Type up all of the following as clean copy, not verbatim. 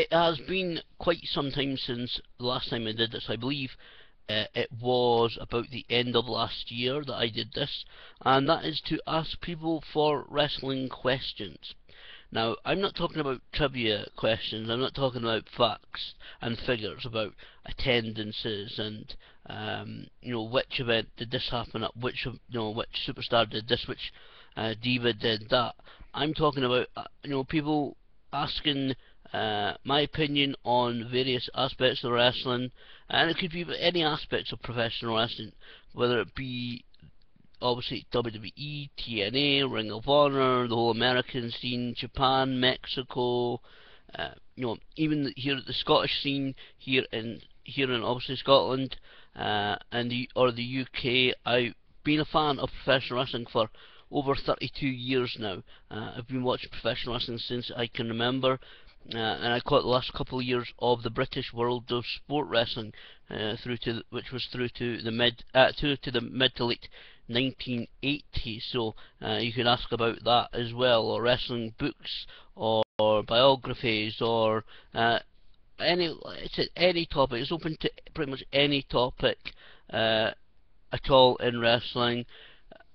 it has been quite some time since the last time I did this. I believe it was about the end of last year that I did this, and that is to ask people for wrestling questions. Now, I'm not talking about trivia questions. I'm not talking about facts and figures about attendances and which event did this happen at, which which superstar did this, which diva did that. I'm talking about people asking my opinion on various aspects of wrestling, and it could be any aspects of professional wrestling, whether it be obviously WWE, TNA, Ring of Honor, the whole American scene, Japan, Mexico, even here at the Scottish scene, here in obviously Scotland, and the UK. I've been a fan of professional wrestling for over 32 years now. I've been watching professional wrestling since I can remember. And I caught the last couple of years of the British World of Sport Wrestling, which was through to the mid to late 1980s. So you can ask about that as well, or wrestling books, or biographies, or any topic. It's open to pretty much any topic at all in wrestling.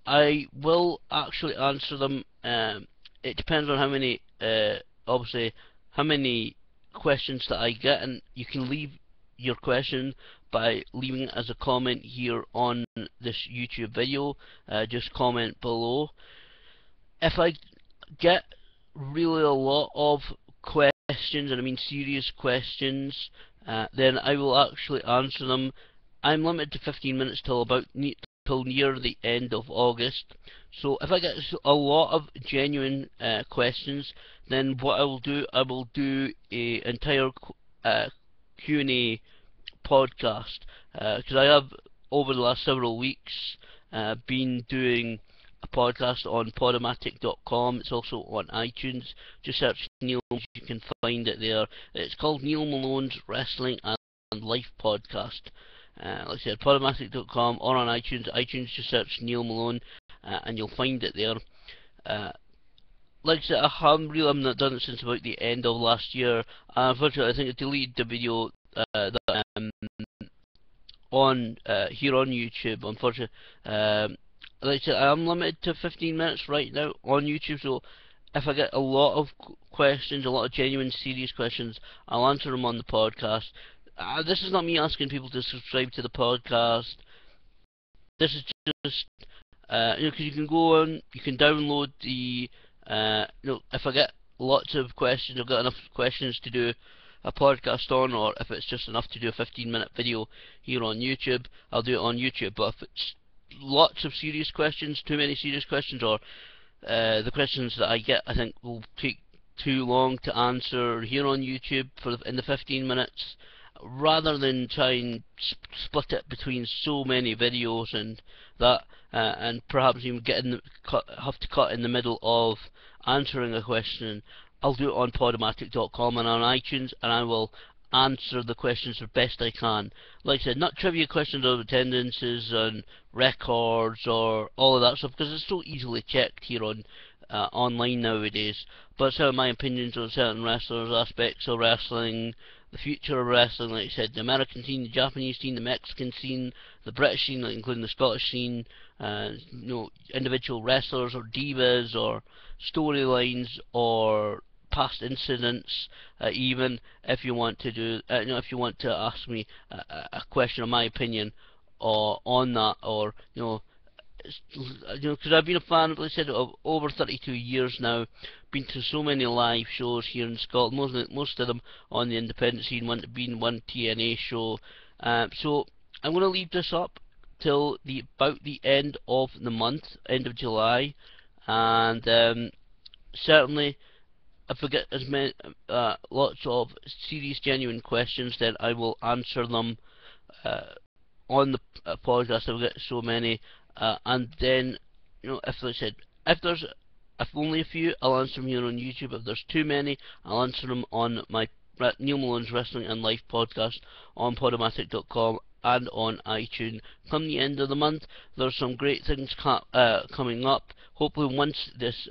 I will actually answer them. It depends on how many, obviously, how many questions that I get, and you can leave your question by leaving it as a comment here on this YouTube video. Just comment below. If I get really a lot of questions, and I mean serious questions, then I will actually answer them. I'm limited to 15 minutes till near the end of August. So if I get a lot of genuine questions, then what I will do a entire Q&A podcast, because I have over the last several weeks been doing a podcast on Podomatic.com. It's also on iTunes. Just search Neil, you can find it there. It's called Neil Malone's Wrestling and Life Podcast. Like I said, Podomatic.com or on iTunes. iTunes, just search Neil Malone and you'll find it there. Like I said, I haven't not done it since about the end of last year. Unfortunately, I think I deleted the video on here on YouTube. Unfortunately, like I said, I am limited to 15 minutes right now on YouTube. So if I get a lot of questions, a lot of genuine, serious questions, I'll answer them on the podcast. This is not me asking people to subscribe to the podcast. This is just, because you can go on, you can download the, if I get lots of questions, I've got enough questions to do a podcast on, or if it's just enough to do a 15-minute video here on YouTube, I'll do it on YouTube. But if it's lots of serious questions, too many serious questions, or the questions that I get, I think will take too long to answer here on YouTube in the 15 minutes, rather than try and split it between so many videos and that, and perhaps even have to cut in the middle of answering a question, I'll do it on Podomatic.com and on iTunes, and I will answer the questions the best I can. Like I said, not trivia questions of attendances and records or all of that stuff, because it's so easily checked here on online nowadays. But some of my opinions on certain wrestlers, aspects of wrestling, the future of wrestling, like I said, the American scene, the Japanese scene, the Mexican scene, the British scene, including the Scottish scene, individual wrestlers or divas or storylines or past incidents, even if you want to do, if you want to ask me a question of my opinion or on that, or because I've been a fan, like I said, of over 32 years now. Been to so many live shows here in Scotland, most of them on the independent scene, being one TNA show. So I'm going to leave this up till about the end of the month, end of July, and certainly if I get as many lots of serious, genuine questions, then I will answer them on the podcast. I'll get so many, and then if like I said, if only a few, I'll answer them here on YouTube. If there's too many, I'll answer them on my Neil Malone's Wrestling and Life podcast on Podomatic.com and on iTunes. Come the end of the month, there's some great things coming up. Hopefully, once this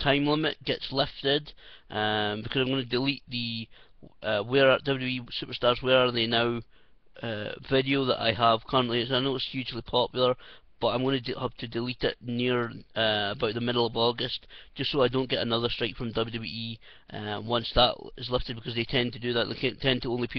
time limit gets lifted, because I'm going to delete the where are WWE Superstars, where are they now video that I have currently. I know it's hugely popular, but I'm going to have to delete it near about the middle of August, just so I don't get another strike from WWE once that is lifted, because they tend to do that. They tend to only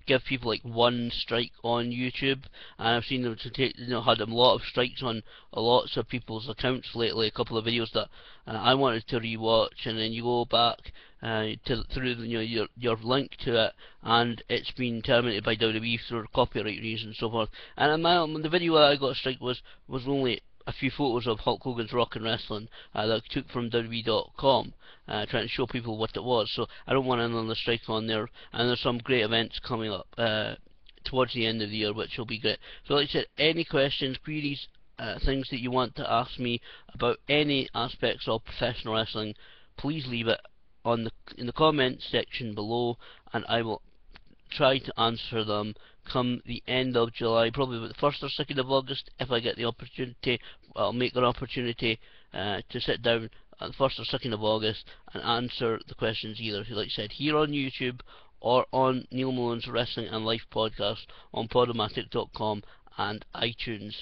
give people like one strike on YouTube, and I've seen them to take, had a lot of strikes on lots of people's accounts lately. A couple of videos that I wanted to rewatch, and then you go back through your link to it, and it's been terminated by WWE for copyright reasons and so forth. And the video that I got a strike was only a few photos of Hulk Hogan's Rock and Wrestling that I took from WWE.com, trying to show people what it was. So I don't want another strike on there. And there's some great events coming up towards the end of the year, which will be great. So like I said, any questions, queries, things that you want to ask me about any aspects of professional wrestling, please leave it in the comments section below, and I will try to answer them come the end of July, probably about the 1st or 2nd of August. If I get the opportunity, I'll make an opportunity to sit down on the 1st or 2nd of August and answer the questions, either, like I said, here on YouTube or on Neil Malone's Wrestling and Life podcast on Podomatic.com and iTunes.